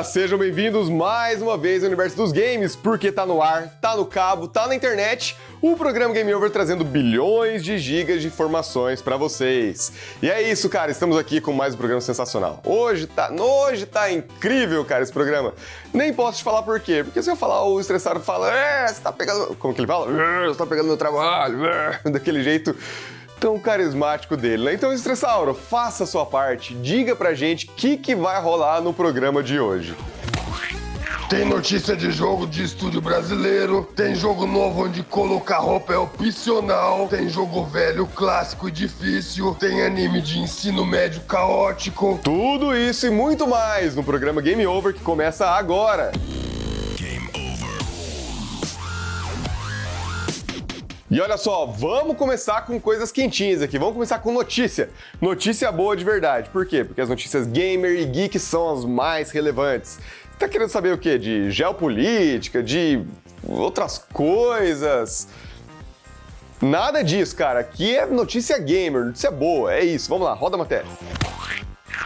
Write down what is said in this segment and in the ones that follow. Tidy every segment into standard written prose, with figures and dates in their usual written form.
Sejam bem-vindos mais uma vez ao Universo dos Games, porque tá no ar, tá no cabo, tá na internet, o programa Game Over trazendo bilhões de gigas de informações pra vocês. E é isso, cara, estamos aqui com mais um programa sensacional. Hoje tá incrível, cara, esse programa. Nem posso te falar por quê, porque se eu falar, o estressado fala, você tá pegando... Como que ele fala? Você tá pegando meu trabalho, daquele jeito... tão carismático dele, né? Então, Estressauro, faça a sua parte, diga pra gente o que vai rolar no programa de hoje. Tem notícia de jogo de estúdio brasileiro, tem jogo novo onde colocar roupa é opcional, tem jogo velho, clássico e difícil, tem anime de ensino médio caótico. Tudo isso e muito mais no programa Game Over que começa agora. E olha só, vamos começar com coisas quentinhas aqui, vamos começar com notícia. Notícia boa de verdade, por quê? Porque as notícias gamer e geek são as mais relevantes. Tá querendo saber o quê? De geopolítica, de outras coisas? Nada disso, cara. Aqui é notícia gamer, notícia boa, é isso. Vamos lá, roda a matéria.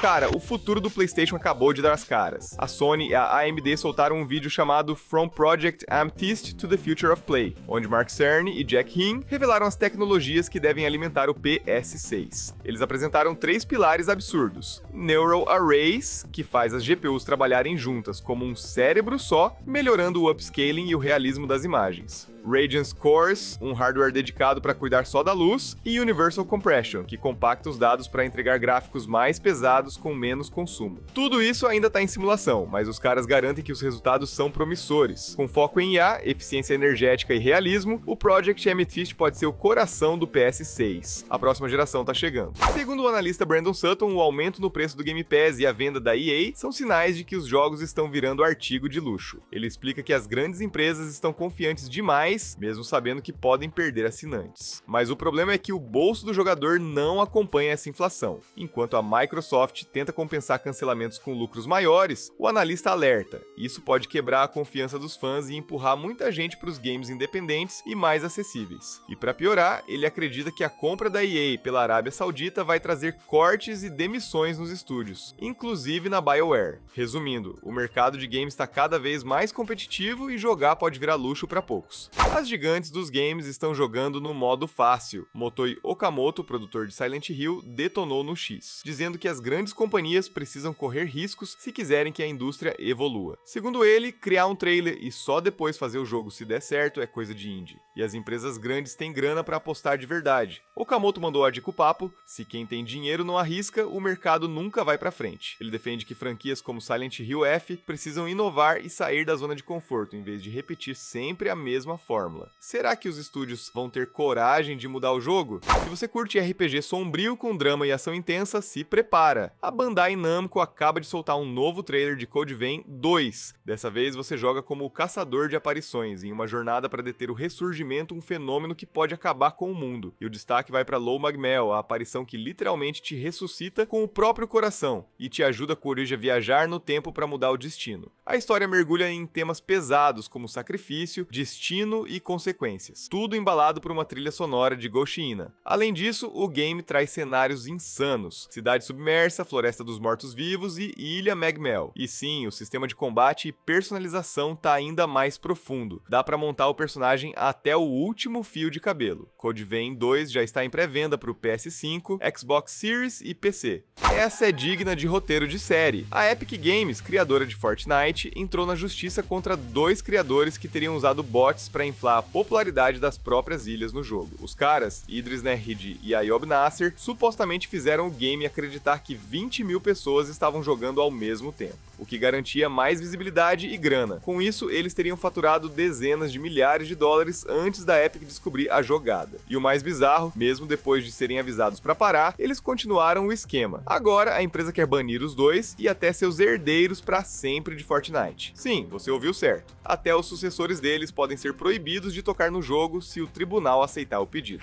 Cara, o futuro do PlayStation acabou de dar as caras. A Sony e a AMD soltaram um vídeo chamado From Project Amethyst to the Future of Play, onde Mark Cerny e Jack Hinn revelaram as tecnologias que devem alimentar o PS6. Eles apresentaram 3 pilares absurdos. Neural Arrays, que faz as GPUs trabalharem juntas como um cérebro só, melhorando o upscaling e o realismo das imagens. Radiance Cores, um hardware dedicado para cuidar só da luz, e Universal Compression, que compacta os dados para entregar gráficos mais pesados com menos consumo. Tudo isso ainda está em simulação, mas os caras garantem que os resultados são promissores. Com foco em IA, eficiência energética e realismo, o Project Amethyst pode ser o coração do PS6. A próxima geração está chegando. Segundo o analista Brandon Sutton, o aumento no preço do Game Pass e a venda da EA são sinais de que os jogos estão virando artigo de luxo. Ele explica que as grandes empresas estão confiantes demais, mesmo sabendo que podem perder assinantes. Mas o problema é que o bolso do jogador não acompanha essa inflação. Enquanto a Microsoft tenta compensar cancelamentos com lucros maiores, o analista alerta: isso pode quebrar a confiança dos fãs e empurrar muita gente para os games independentes e mais acessíveis. E para piorar, ele acredita que a compra da EA pela Arábia Saudita vai trazer cortes e demissões nos estúdios, inclusive na BioWare. Resumindo, o mercado de games está cada vez mais competitivo e jogar pode virar luxo para poucos. As gigantes dos games estão jogando no modo fácil. Motoi Okamoto, produtor de Silent Hill, detonou no X, dizendo que as grandes companhias precisam correr riscos se quiserem que a indústria evolua. Segundo ele, criar um trailer e só depois fazer o jogo se der certo é coisa de indie. E as empresas grandes têm grana para apostar de verdade. Okamoto mandou a dica o papo: se quem tem dinheiro não arrisca, o mercado nunca vai pra frente. Ele defende que franquias como Silent Hill F precisam inovar e sair da zona de conforto, em vez de repetir sempre a mesma fórmula. Será que os estúdios vão ter coragem de mudar o jogo? Se você curte RPG sombrio com drama e ação intensa, se prepara! A Bandai Namco acaba de soltar um novo trailer de Code Vein 2. Dessa vez você joga como o caçador de aparições, em uma jornada para deter o ressurgimento, um fenômeno que pode acabar com o mundo. E o destaque vai para Low Magmel, a aparição que literalmente te ressuscita com o próprio coração e te ajuda a coruja a viajar no tempo para mudar o destino. A história mergulha em temas pesados como sacrifício, destino e consequências, tudo embalado por uma trilha sonora de Ghost Ina. Além disso, o game traz cenários insanos: cidade submersa, floresta dos mortos-vivos e ilha Magmel. E sim, o sistema de combate e personalização tá ainda mais profundo. Dá pra montar o personagem até o último fio de cabelo. Code Vein 2 já está em pré-venda pro PS5, Xbox Series e PC. Essa é digna de roteiro de série. A Epic Games, criadora de Fortnite, entrou na justiça contra 2 criadores que teriam usado bots para inflar a popularidade das próprias ilhas no jogo. Os caras, Idris Nehid e Ayob Nasser, supostamente fizeram o game acreditar que 20 mil pessoas estavam jogando ao mesmo tempo, o que garantia mais visibilidade e grana. Com isso, eles teriam faturado dezenas de milhares de dólares antes da Epic descobrir a jogada. E o mais bizarro, mesmo depois de serem avisados para parar, eles continuaram o esquema. Agora, a empresa quer banir os dois e até seus herdeiros para sempre de Fortnite. Sim, você ouviu certo. Até os sucessores deles podem ser proibidos de tocar no jogo se o tribunal aceitar o pedido.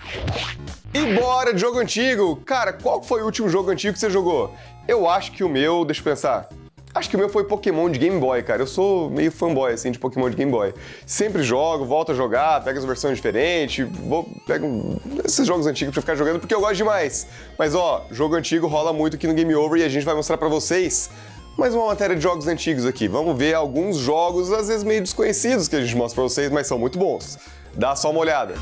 E bora de jogo antigo! Cara, qual foi o último jogo antigo que você jogou? Eu acho que o meu, deixa eu pensar... Acho que o meu foi Pokémon de Game Boy, cara. Eu sou meio fanboy, assim, de Pokémon de Game Boy. Sempre jogo, volto a jogar, pego as versões diferentes, pego esses jogos antigos pra ficar jogando, porque eu gosto demais. Mas, ó, jogo antigo rola muito aqui no Game Over e a gente vai mostrar pra vocês Mais uma matéria de jogos antigos aqui. Vamos ver alguns jogos, às vezes meio desconhecidos, que a gente mostra pra vocês, mas são muito bons. Dá só uma olhada.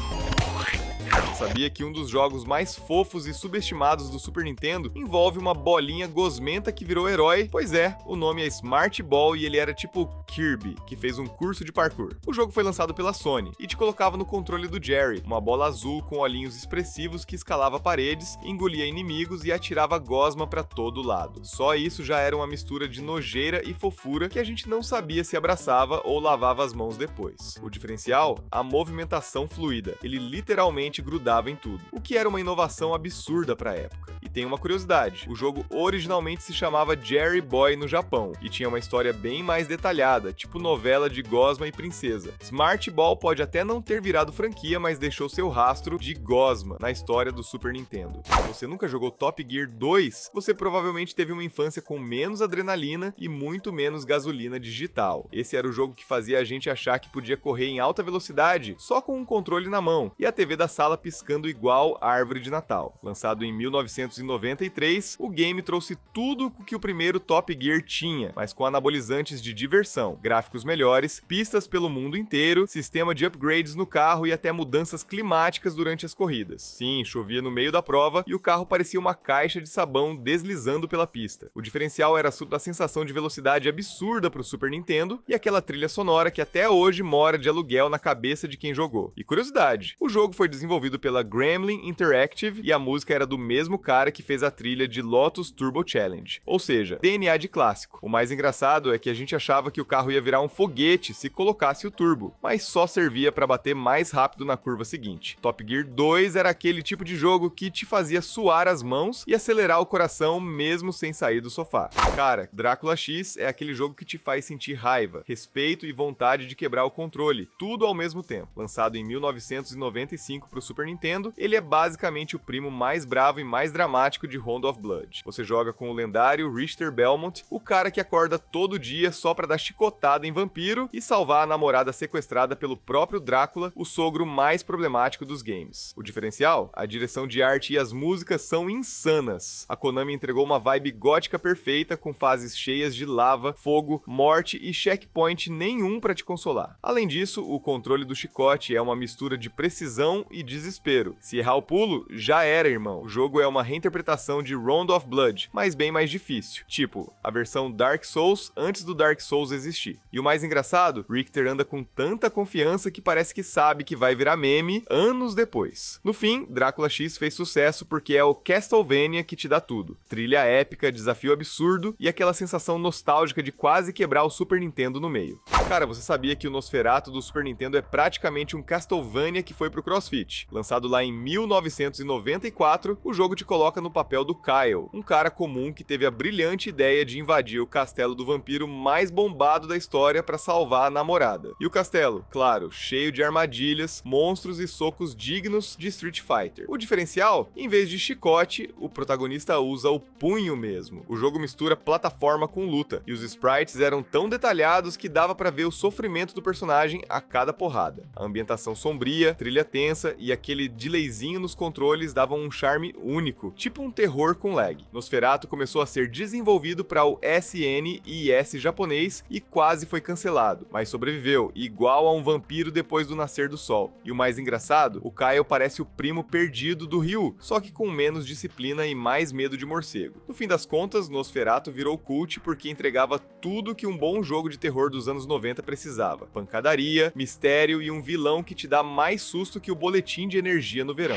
Sabia que um dos jogos mais fofos e subestimados do Super Nintendo envolve uma bolinha gosmenta que virou herói? Pois é, o nome é Smart Ball e ele era tipo Kirby, que fez um curso de parkour. O jogo foi lançado pela Sony e te colocava no controle do Jerry, uma bola azul com olhinhos expressivos que escalava paredes, engolia inimigos e atirava gosma pra todo lado. Só isso já era uma mistura de nojeira e fofura que a gente não sabia se abraçava ou lavava as mãos depois. O diferencial? A movimentação fluida. Ele literalmente grudava em tudo, o que era uma inovação absurda pra época. E tem uma curiosidade, o jogo originalmente se chamava Jerry Boy no Japão, e tinha uma história bem mais detalhada, tipo novela de gosma e princesa. Smart Ball pode até não ter virado franquia, mas deixou seu rastro de gosma na história do Super Nintendo. Se você nunca jogou Top Gear 2, você provavelmente teve uma infância com menos adrenalina e muito menos gasolina digital. Esse era o jogo que fazia a gente achar que podia correr em alta velocidade só com um controle na mão, e a TV da sala piscando igual árvore de Natal. Lançado em 1993, o game trouxe tudo o que o primeiro Top Gear tinha, mas com anabolizantes de diversão, gráficos melhores, pistas pelo mundo inteiro, sistema de upgrades no carro e até mudanças climáticas durante as corridas. Sim, chovia no meio da prova e o carro parecia uma caixa de sabão deslizando pela pista. O diferencial era a sensação de velocidade absurda para o Super Nintendo e aquela trilha sonora que até hoje mora de aluguel na cabeça de quem jogou. E curiosidade, o jogo foi desenvolvido pela Gremlin Interactive e a música era do mesmo cara que fez a trilha de Lotus Turbo Challenge, ou seja, DNA de clássico. O mais engraçado é que a gente achava que o carro ia virar um foguete se colocasse o turbo, mas só servia para bater mais rápido na curva seguinte. Top Gear 2 era aquele tipo de jogo que te fazia suar as mãos e acelerar o coração mesmo sem sair do sofá. Cara, Drácula X é aquele jogo que te faz sentir raiva, respeito e vontade de quebrar o controle, tudo ao mesmo tempo. Lançado em 1995 para o Super Nintendo, ele é basicamente o primo mais bravo e mais dramático de Round of Blood. Você joga com o lendário Richter Belmont, o cara que acorda todo dia só pra dar chicotada em vampiro e salvar a namorada sequestrada pelo próprio Drácula, o sogro mais problemático dos games. O diferencial? A direção de arte e as músicas são insanas. A Konami entregou uma vibe gótica perfeita com fases cheias de lava, fogo, morte e checkpoint nenhum pra te consolar. Além disso, o controle do chicote é uma mistura de precisão e desespero. Se errar o pulo, já era, irmão. O jogo é uma reinterpretação de Round of Blood, mas bem mais difícil. Tipo, a versão Dark Souls antes do Dark Souls existir. E o mais engraçado, Richter anda com tanta confiança que parece que sabe que vai virar meme anos depois. No fim, Drácula X fez sucesso porque é o Castlevania que te dá tudo. Trilha épica, desafio absurdo e aquela sensação nostálgica de quase quebrar o Super Nintendo no meio. Cara, você sabia que o Nosferatu do Super Nintendo é praticamente um Castlevania que foi pro CrossFit? Lançado lá em 1994, o jogo te coloca no papel do Kyle, um cara comum que teve a brilhante ideia de invadir o castelo do vampiro mais bombado da história para salvar a namorada. E o castelo, claro, cheio de armadilhas, monstros e socos dignos de Street Fighter. O diferencial? Em vez de chicote, o protagonista usa o punho mesmo. O jogo mistura plataforma com luta, e os sprites eram tão detalhados que dava para ver o sofrimento do personagem a cada porrada. A ambientação sombria, trilha tensa e aquele delayzinho nos controles davam um charme único, tipo um terror com lag. Nosferatu começou a ser desenvolvido para o SNES japonês e quase foi cancelado, mas sobreviveu, igual a um vampiro depois do nascer do sol. E o mais engraçado, o Kyle parece o primo perdido do Ryu, só que com menos disciplina e mais medo de morcego. No fim das contas, Nosferatu virou cult porque entregava tudo que um bom jogo de terror dos anos 90 precisava: pancadaria, mistério e um vilão que te dá mais susto que o boletim de energia no verão.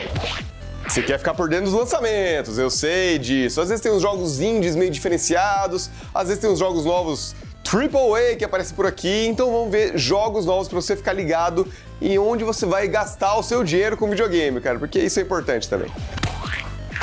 Você quer ficar por dentro dos lançamentos, eu sei disso. Às vezes tem uns jogos indies meio diferenciados, às vezes tem uns jogos novos AAA que aparecem por aqui, então vamos ver jogos novos pra você ficar ligado e onde você vai gastar o seu dinheiro com videogame, cara, porque isso é importante também.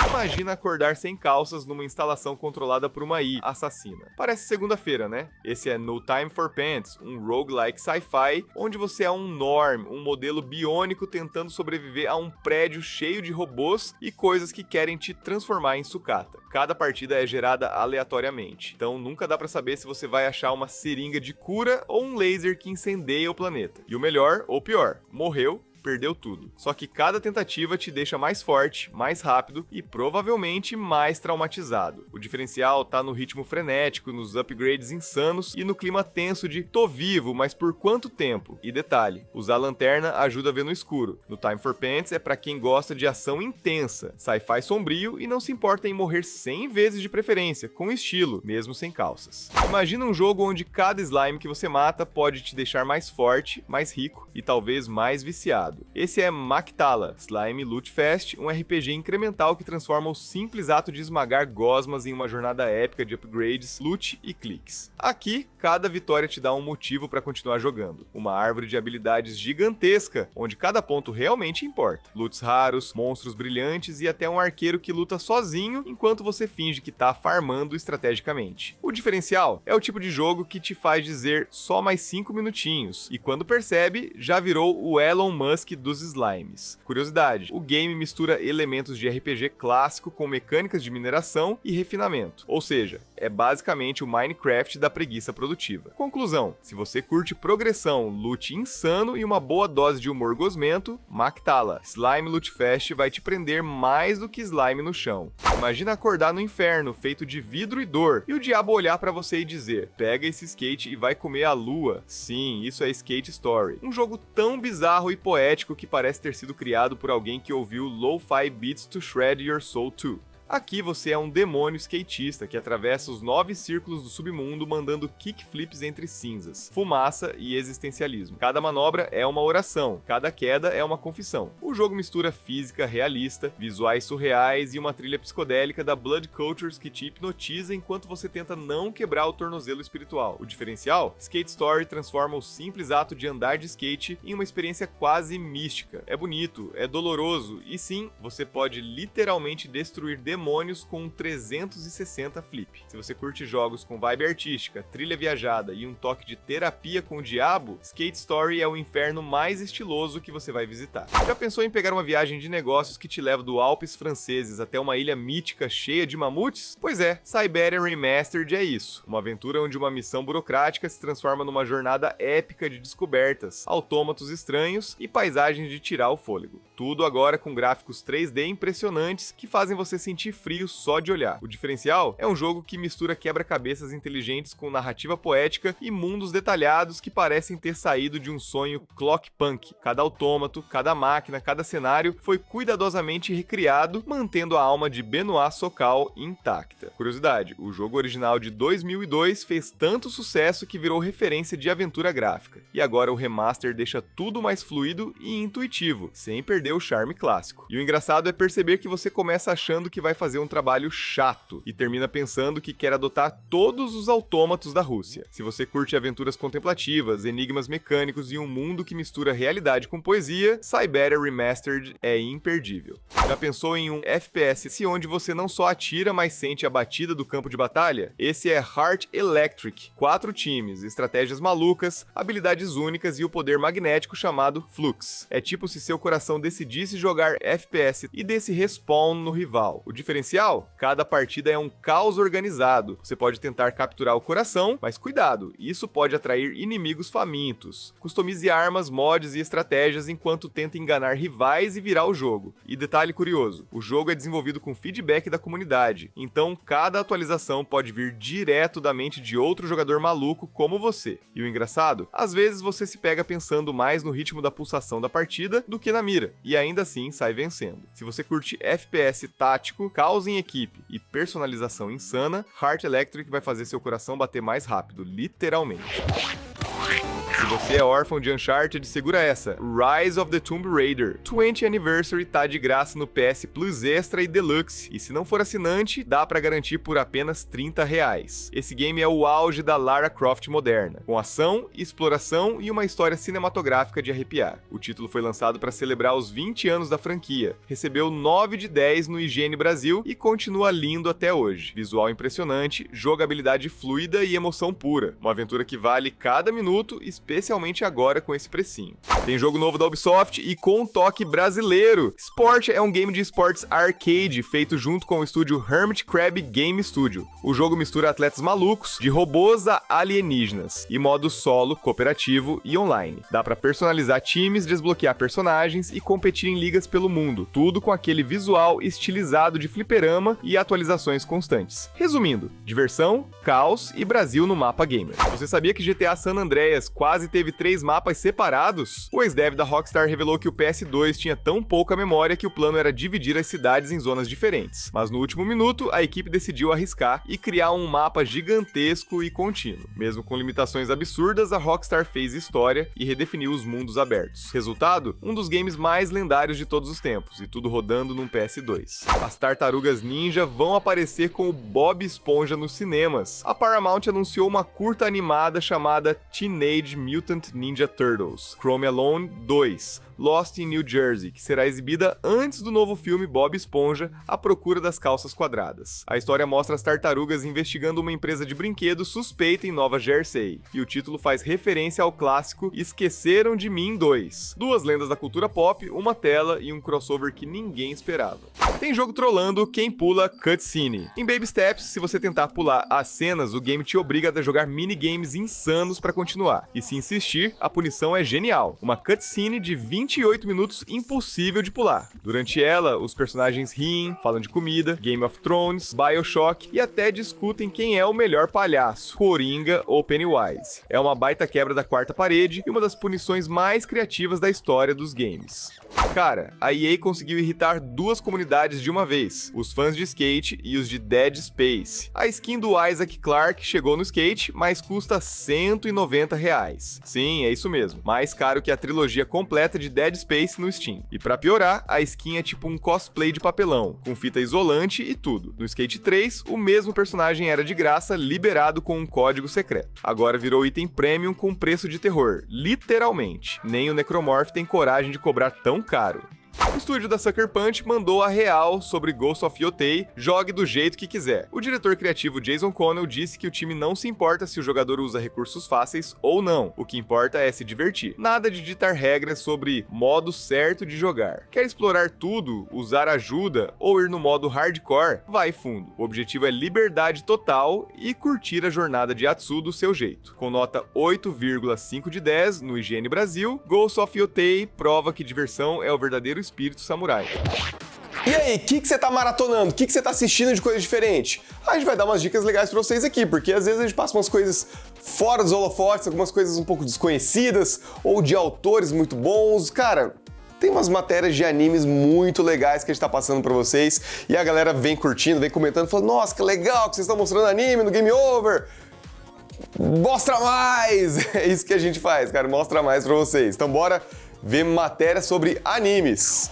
Imagina acordar sem calças numa instalação controlada por uma IA assassina. Parece segunda-feira, né? Esse é No Time for Pants, um roguelike sci-fi onde você é um Norm, um modelo biônico tentando sobreviver a um prédio cheio de robôs e coisas que querem te transformar em sucata. Cada partida é gerada aleatoriamente, então nunca dá pra saber se você vai achar uma seringa de cura ou um laser que incendeia o planeta. E o melhor, ou pior, morreu perdeu tudo. Só que cada tentativa te deixa mais forte, mais rápido e provavelmente mais traumatizado. O diferencial tá no ritmo frenético, nos upgrades insanos e no clima tenso de tô vivo, mas por quanto tempo? E detalhe, usar lanterna ajuda a ver no escuro. No Time for Pants é pra quem gosta de ação intensa, sci-fi sombrio e não se importa em morrer 100 vezes de preferência, com estilo, mesmo sem calças. Imagina um jogo onde cada slime que você mata pode te deixar mais forte, mais rico e talvez mais viciado. Esse é Mactala, Slime Loot Fest, um RPG incremental que transforma o simples ato de esmagar gosmas em uma jornada épica de upgrades, loot e cliques. Aqui, cada vitória te dá um motivo para continuar jogando. Uma árvore de habilidades gigantesca, onde cada ponto realmente importa. Loots raros, monstros brilhantes e até um arqueiro que luta sozinho enquanto você finge que tá farmando estrategicamente. O diferencial é o tipo de jogo que te faz dizer só mais 5 minutinhos, e quando percebe, já virou o Elon Musk dos slimes. Curiosidade, o game mistura elementos de RPG clássico com mecânicas de mineração e refinamento, ou seja, é basicamente o Minecraft da preguiça produtiva. Conclusão, se você curte progressão, loot insano e uma boa dose de humor gosmento, Mactala, Slime Loot Fest vai te prender mais do que slime no chão. Imagina acordar no inferno, feito de vidro e dor, e o diabo olhar pra você e dizer, pega esse skate e vai comer a lua. Sim, isso é Skate Story. Um jogo tão bizarro e poético que parece ter sido criado por alguém que ouviu Lo-Fi Beats to Shred Your Soul 2. Aqui você é um demônio skatista que atravessa os 9 círculos do submundo mandando kickflips entre cinzas, fumaça e existencialismo. Cada manobra é uma oração, cada queda é uma confissão. O jogo mistura física realista, visuais surreais e uma trilha psicodélica da Blood Cultures que te hipnotiza enquanto você tenta não quebrar o tornozelo espiritual. O diferencial? Skate Story transforma o simples ato de andar de skate em uma experiência quase mística. É bonito, é doloroso e sim, você pode literalmente destruir demônios com um 360 flip. Se você curte jogos com vibe artística, trilha viajada e um toque de terapia com o diabo, Skate Story é o inferno mais estiloso que você vai visitar. Já pensou em pegar uma viagem de negócios que te leva do Alpes franceses até uma ilha mítica cheia de mamutes? Pois é, Siberia Remastered é isso. Uma aventura onde uma missão burocrática se transforma numa jornada épica de descobertas, autômatos estranhos e paisagens de tirar o fôlego. Tudo agora com gráficos 3D impressionantes que fazem você sentir frio só de olhar. O diferencial é um jogo que mistura quebra-cabeças inteligentes com narrativa poética e mundos detalhados que parecem ter saído de um sonho clockpunk. Cada autômato, cada máquina, cada cenário foi cuidadosamente recriado, mantendo a alma de Benoit Sokal intacta. Curiosidade, o jogo original de 2002 fez tanto sucesso que virou referência de aventura gráfica. E agora o remaster deixa tudo mais fluido e intuitivo, sem perder o charme clássico. E o engraçado é perceber que você começa achando que vai fazer um trabalho chato e termina pensando que quer adotar todos os autômatos da Rússia. Se você curte aventuras contemplativas, enigmas mecânicos e um mundo que mistura realidade com poesia, Siberia Remastered é imperdível. Já pensou em um FPS onde você não só atira, mas sente a batida do campo de batalha? Esse é Heart Electric. 4 times, estratégias malucas, habilidades únicas e o poder magnético chamado Flux. É tipo se seu coração decidisse jogar FPS e desse respawn no rival. O diferencial? Cada partida é um caos organizado. Você pode tentar capturar o coração, mas cuidado, isso pode atrair inimigos famintos. Customize armas, mods e estratégias enquanto tenta enganar rivais e virar o jogo. E detalhe curioso, o jogo é desenvolvido com feedback da comunidade, então cada atualização pode vir direto da mente de outro jogador maluco como você. E o engraçado? Às vezes você se pega pensando mais no ritmo da pulsação da partida do que na mira, e ainda assim sai vencendo. Se você curte FPS tático, caos em equipe e personalização insana, Heart Electric vai fazer seu coração bater mais rápido, literalmente. Se você é órfão de Uncharted, segura essa. Rise of the Tomb Raider 20th Anniversary tá de graça no PS Plus Extra e Deluxe, e se não for assinante, dá pra garantir por apenas R$30. Esse game é o auge da Lara Croft moderna, com ação, exploração e uma história cinematográfica de arrepiar. O título foi lançado para celebrar os 20 anos da franquia, recebeu 9 de 10 no IGN Brasil e continua lindo até hoje. Visual impressionante, jogabilidade fluida e emoção pura. Uma aventura que vale cada minuto, especialmente agora com esse precinho. Tem jogo novo da Ubisoft e com um toque brasileiro. Sport é um game de esportes arcade feito junto com o estúdio Hermit Crab Game Studio. O jogo mistura atletas malucos, de robôs a alienígenas, e modo solo, cooperativo e online. Dá pra personalizar times, desbloquear personagens e competir em ligas pelo mundo, tudo com aquele visual estilizado de fliperama e atualizações constantes. Resumindo, diversão, caos e Brasil no mapa gamer. Você sabia que GTA San Andreas quase teve 3 mapas separados? O ex-dev da Rockstar revelou que o PS2 tinha tão pouca memória que o plano era dividir as cidades em zonas diferentes. Mas no último minuto, a equipe decidiu arriscar e criar um mapa gigantesco e contínuo. Mesmo com limitações absurdas, a Rockstar fez história e redefiniu os mundos abertos. Resultado? Um dos games mais lendários de todos os tempos, e tudo rodando num PS2. As Tartarugas Ninja vão aparecer com o Bob Esponja nos cinemas. A Paramount anunciou uma curta animada chamada Teenage Mutant Ninja Turtles: Chrome Alone 2, Lost in New Jersey, que será exibida antes do novo filme Bob Esponja, A Procura das Calças Quadradas. A história mostra as tartarugas investigando uma empresa de brinquedos suspeita em Nova Jersey, e o título faz referência ao clássico Esqueceram de Mim 2. Duas lendas da cultura pop, uma tela e um crossover que ninguém esperava. Tem jogo trollando quem pula cutscene. Em Baby Steps, se você tentar pular as cenas, o game te obriga a jogar minigames insanos para continuar. E se insistir, a punição é genial. Uma cutscene de 28 minutos impossível de pular. Durante ela, os personagens riem, falam de comida, Game of Thrones, BioShock e até discutem quem é o melhor palhaço, Coringa ou Pennywise. É uma baita quebra da quarta parede e uma das punições mais criativas da história dos games. Cara, a EA conseguiu irritar duas comunidades de uma vez, os fãs de skate e os de Dead Space. A skin do Isaac Clarke chegou no skate, mas custa R$190. Sim, é isso mesmo, mais caro que a trilogia completa de Dead Space no Steam. E pra piorar, a skin é tipo um cosplay de papelão, com fita isolante e tudo. No Skate 3, o mesmo personagem era de graça, liberado com um código secreto. Agora virou item premium com preço de terror, literalmente. Nem o Necromorph tem coragem de cobrar tão caro. O estúdio da Sucker Punch mandou a real sobre Ghost of Yotei, jogue do jeito que quiser. O diretor criativo Jason Connell disse que o time não se importa se o jogador usa recursos fáceis ou não, o que importa é se divertir. Nada de ditar regras sobre modo certo de jogar. Quer explorar tudo, usar ajuda ou ir no modo hardcore? Vai fundo. O objetivo é liberdade total e curtir a jornada de Atsu do seu jeito. Com nota 8,5 de 10 no IGN Brasil, Ghost of Yotei prova que diversão é o verdadeiro espírito samurai. E aí, o que você tá maratonando? O que você tá assistindo de coisa diferente? A gente vai dar umas dicas legais pra vocês aqui, porque às vezes a gente passa umas coisas fora dos holofotes, algumas coisas um pouco desconhecidas, ou de autores muito bons. Cara, tem umas matérias de animes muito legais que a gente tá passando pra vocês, e a galera vem curtindo, vem comentando, falando, nossa, que legal que vocês estão mostrando anime no Game Over! Mostra mais! É isso que a gente faz, cara, mostra mais pra vocês. Então bora ver matéria sobre animes.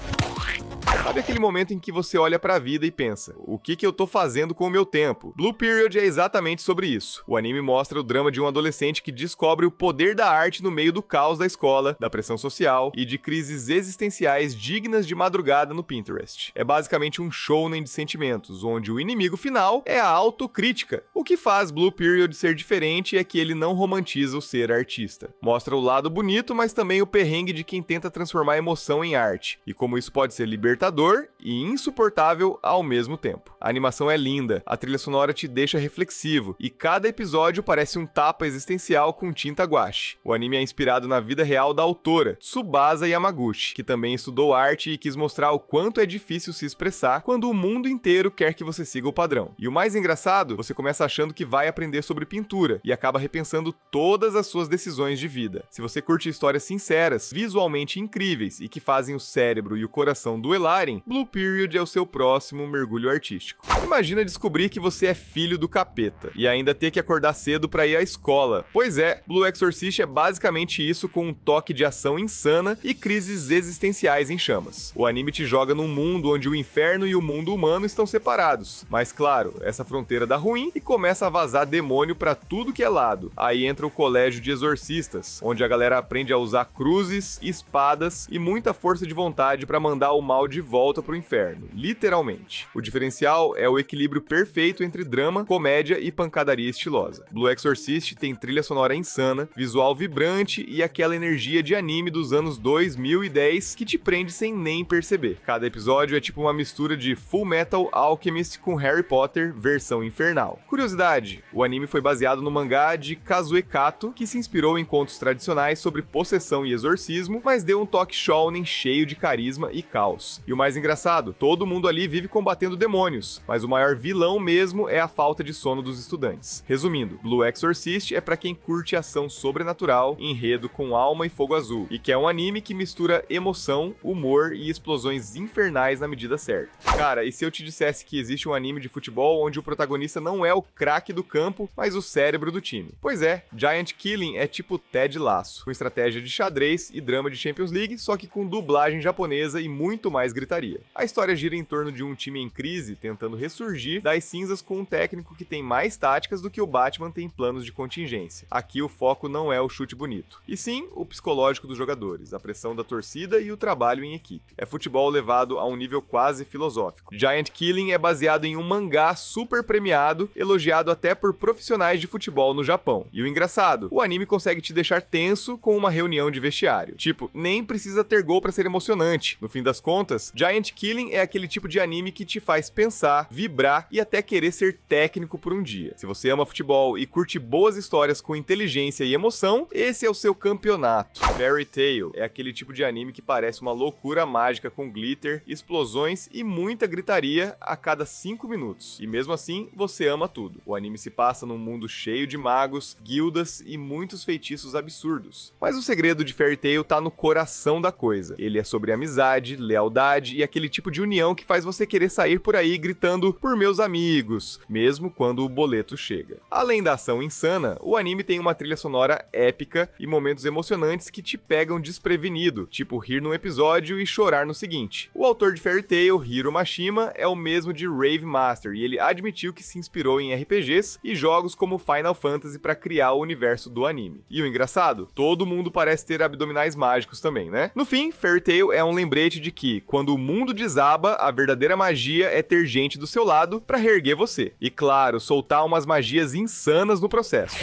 Sabe aquele momento em que você olha pra vida e pensa, o que eu tô fazendo com o meu tempo? Blue Period é exatamente sobre isso. O anime mostra o drama de um adolescente que descobre o poder da arte no meio do caos da escola, da pressão social e de crises existenciais dignas de madrugada no Pinterest. É basicamente um shounen de sentimentos, onde o inimigo final é a autocrítica. O que faz Blue Period ser diferente é que ele não romantiza o ser artista. Mostra o lado bonito, mas também o perrengue de quem tenta transformar a emoção em arte, e como isso pode ser libertador e insuportável ao mesmo tempo. A animação é linda, a trilha sonora te deixa reflexivo, e cada episódio parece um tapa existencial com tinta guache. O anime é inspirado na vida real da autora, Tsubasa Yamaguchi, que também estudou arte e quis mostrar o quanto é difícil se expressar quando o mundo inteiro quer que você siga o padrão. E o mais engraçado, você começa achando que vai aprender sobre pintura, e acaba repensando todas as suas decisões de vida. Se você curte histórias sinceras, visualmente incríveis e que fazem o cérebro e o coração duelarem, Blue Period é o seu próximo mergulho artístico. Imagina descobrir que você é filho do capeta e ainda ter que acordar cedo pra ir à escola. Pois é, Blue Exorcist é basicamente isso, com um toque de ação insana e crises existenciais em chamas. O anime te joga num mundo onde o inferno e o mundo humano estão separados. Mas claro, essa fronteira dá ruim e começa a vazar demônio pra tudo que é lado. Aí entra o colégio de exorcistas, onde a galera aprende a usar cruzes, espadas e muita força de vontade pra mandar o mal de volta. volta pro inferno, literalmente. O diferencial é o equilíbrio perfeito entre drama, comédia e pancadaria estilosa. Blue Exorcist tem trilha sonora insana, visual vibrante e aquela energia de anime dos anos 2010 que te prende sem nem perceber. Cada episódio é tipo uma mistura de Full Metal Alchemist com Harry Potter versão infernal. Curiosidade, o anime foi baseado no mangá de Kazue Kato, que se inspirou em contos tradicionais sobre possessão e exorcismo, mas deu um toque shounen cheio de carisma e caos. E o mais engraçado, todo mundo ali vive combatendo demônios, mas o maior vilão mesmo é a falta de sono dos estudantes. Resumindo, Blue Exorcist é pra quem curte ação sobrenatural, enredo com alma e fogo azul, e que é um anime que mistura emoção, humor e explosões infernais na medida certa. Cara, e se eu te dissesse que existe um anime de futebol onde o protagonista não é o craque do campo, mas o cérebro do time? Pois é, Giant Killing é tipo Ted Lasso, com estratégia de xadrez e drama de Champions League, só que com dublagem japonesa e muito mais gritaria. A história gira em torno de um time em crise tentando ressurgir das cinzas com um técnico que tem mais táticas do que o Batman tem planos de contingência. Aqui o foco não é o chute bonito, e sim o psicológico dos jogadores, a pressão da torcida e o trabalho em equipe. É futebol levado a um nível quase filosófico. Giant Killing é baseado em um mangá super premiado, elogiado até por profissionais de futebol no Japão. E o engraçado, o anime consegue te deixar tenso com uma reunião de vestiário. Tipo, nem precisa ter gol pra ser emocionante. No fim das contas, Giant Killing é aquele tipo de anime que te faz pensar, vibrar e até querer ser técnico por um dia. Se você ama futebol e curte boas histórias com inteligência e emoção, esse é o seu campeonato. Fairy Tail é aquele tipo de anime que parece uma loucura mágica com glitter, explosões e muita gritaria a cada 5 minutos. E mesmo assim, você ama tudo. O anime se passa num mundo cheio de magos, guildas e muitos feitiços absurdos. Mas o segredo de Fairy Tail tá no coração da coisa. Ele é sobre amizade, lealdade e aquele tipo de união que faz você querer sair por aí gritando "por meus amigos", mesmo quando o boleto chega. Além da ação insana, o anime tem uma trilha sonora épica e momentos emocionantes que te pegam desprevenido, tipo rir num episódio e chorar no seguinte. O autor de Fairy Tail, Hiro Mashima, é o mesmo de Rave Master e ele admitiu que se inspirou em RPGs e jogos como Final Fantasy para criar o universo do anime. E o engraçado, todo mundo parece ter abdominais mágicos também, né? No fim, Fairy Tail é um lembrete de que, quando o mundo desaba, a verdadeira magia é ter gente do seu lado para reerguer você. E claro, soltar umas magias insanas no processo.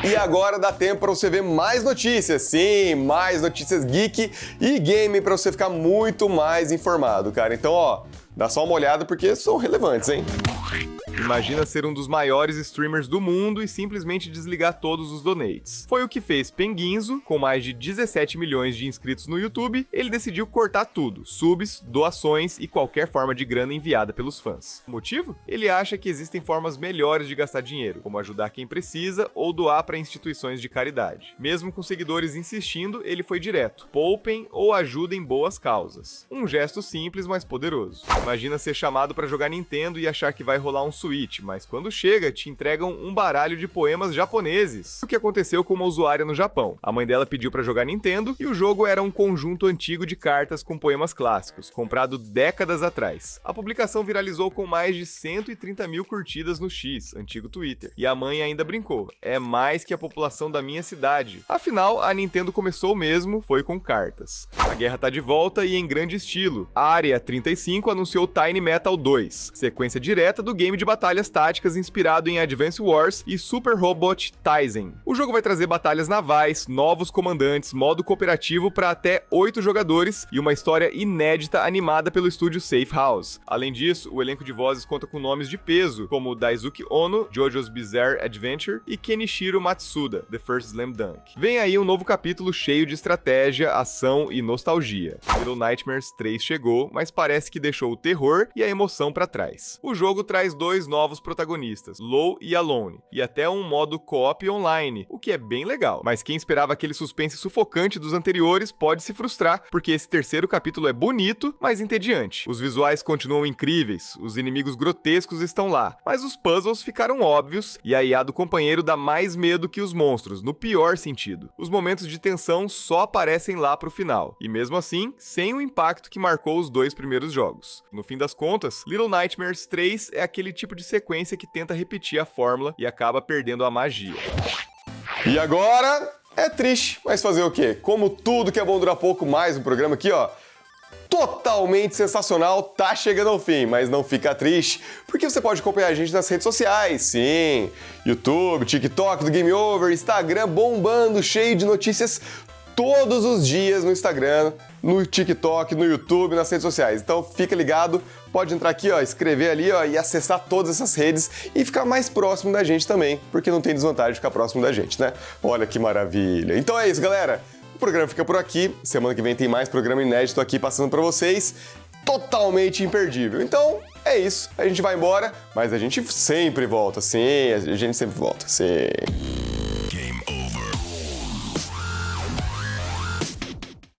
E agora dá tempo para você ver mais notícias, sim, mais notícias geek e game para você ficar muito mais informado, cara. Então, ó, dá só uma olhada porque são relevantes, hein? Imagina ser um dos maiores streamers do mundo e simplesmente desligar todos os donates. Foi o que fez Penguinzo, com mais de 17 milhões de inscritos no YouTube. Ele decidiu cortar tudo, subs, doações e qualquer forma de grana enviada pelos fãs. O motivo? Ele acha que existem formas melhores de gastar dinheiro, como ajudar quem precisa ou doar para instituições de caridade. Mesmo com seguidores insistindo, ele foi direto: poupem ou ajudem boas causas. Um gesto simples, mas poderoso. Imagina ser chamado para jogar Nintendo e achar que vai rolar um Switch, mas quando chega, te entregam um baralho de poemas japoneses. O que aconteceu com uma usuária no Japão? A mãe dela pediu para jogar Nintendo e o jogo era um conjunto antigo de cartas com poemas clássicos, comprado décadas atrás. A publicação viralizou com mais de 130 mil curtidas no X, antigo Twitter. E a mãe ainda brincou: é mais que a população da minha cidade. Afinal, a Nintendo começou mesmo, foi com cartas. A guerra tá de volta e em grande estilo. A Área 35 anunciou Tiny Metal 2, sequência direta do game de batalhas táticas inspirado em Advance Wars e Super Robot Taisen. O jogo vai trazer batalhas navais, novos comandantes, modo cooperativo para até 8 jogadores e uma história inédita animada pelo estúdio Safe House. Além disso, o elenco de vozes conta com nomes de peso, como Daisuke Ono, JoJo's Bizarre Adventure e Kenichiro Matsuda, The First Slam Dunk. Vem aí um novo capítulo cheio de estratégia, ação e nostalgia. Little Nightmares 3 chegou, mas parece que deixou o terror e a emoção para trás. O jogo traz dois novos protagonistas, Low e Alone, e até um modo co-op online, o que é bem legal. Mas quem esperava aquele suspense sufocante dos anteriores pode se frustrar, porque esse terceiro capítulo é bonito, mas entediante. Os visuais continuam incríveis, os inimigos grotescos estão lá, mas os puzzles ficaram óbvios e a IA do companheiro dá mais medo que os monstros, no pior sentido. Os momentos de tensão só aparecem lá pro final, e mesmo assim, sem o impacto que marcou os dois primeiros jogos. No fim das contas, Little Nightmares 3 é aquele tipo de sequência que tenta repetir a fórmula e acaba perdendo a magia. E agora é triste, mas fazer o quê? Como tudo que é bom dura pouco, mais um programa aqui, ó. totalmente sensacional tá chegando ao fim, mas não fica triste, porque você pode acompanhar a gente nas redes sociais, sim, YouTube, TikTok do Game Over, Instagram bombando, cheio de notícias todos os dias no Instagram, no TikTok, no YouTube, nas redes sociais. Então fica ligado, pode entrar aqui, ó, escrever ali, ó, e acessar todas essas redes e ficar mais próximo da gente também, porque não tem desvantagem de ficar próximo da gente, né? Olha que maravilha. Então é isso, galera. O programa fica por aqui. Semana que vem tem mais programa inédito aqui passando para vocês, totalmente imperdível. Então é isso. A gente vai embora, mas a gente sempre volta, sim. A gente sempre volta, sim.